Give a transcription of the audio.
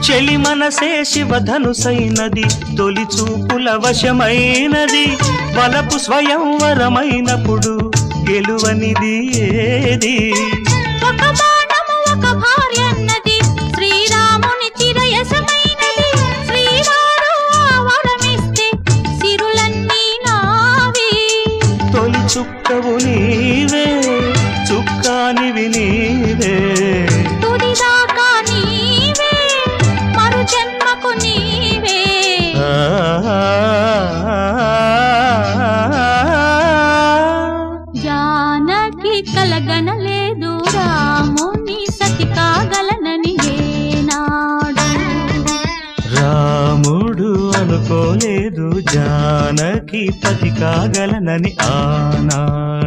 చెలి మనసే శివధనుసైనది తొలి చూపుల వశమైనది వలపు స్వయంవరమైనప్పుడు గెలువనిది ఏది ఒక బాణము ఒక భార్య అన్నది శ్రీరాముని చిరయసమైనది శ్రీవారు వరమిస్తే సిరులన్నీ నావి తొలి చుక్కవు నీవే చుక్కానివి నీవే తుడిదాకా నీవే మరు జన్మకు నీవే జానకి కలగనలేదు రాముని సతి కాగలనని ఏనాడు రాముడు అనుకోలేదు జానకి పతి కాగలనని ఆనాడు